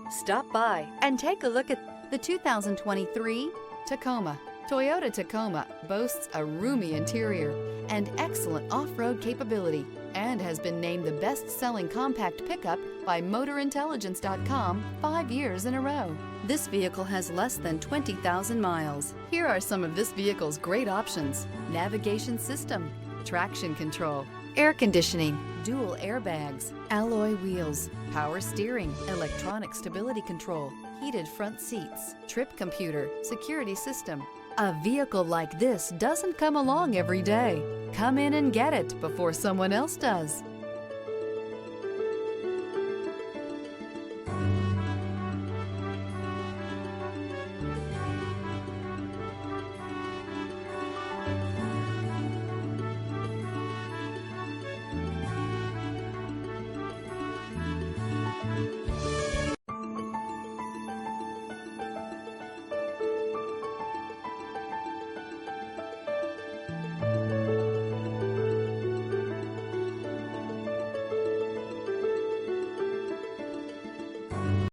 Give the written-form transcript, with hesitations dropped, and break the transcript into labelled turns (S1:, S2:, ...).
S1: Stop by and take a look at the 2023 Tacoma. Toyota Tacoma boasts a roomy interior and excellent off-road capability and has been named the best-selling compact pickup by MotorIntelligence.com 5 years in a row. This vehicle has less than 20,000 miles. Here are some of this vehicle's great options: navigation system, traction control, air conditioning, dual airbags, alloy wheels, power steering, electronic stability control, heated front seats, trip computer, security system. A vehicle like this doesn't come along every day. Come in and get it before someone else does.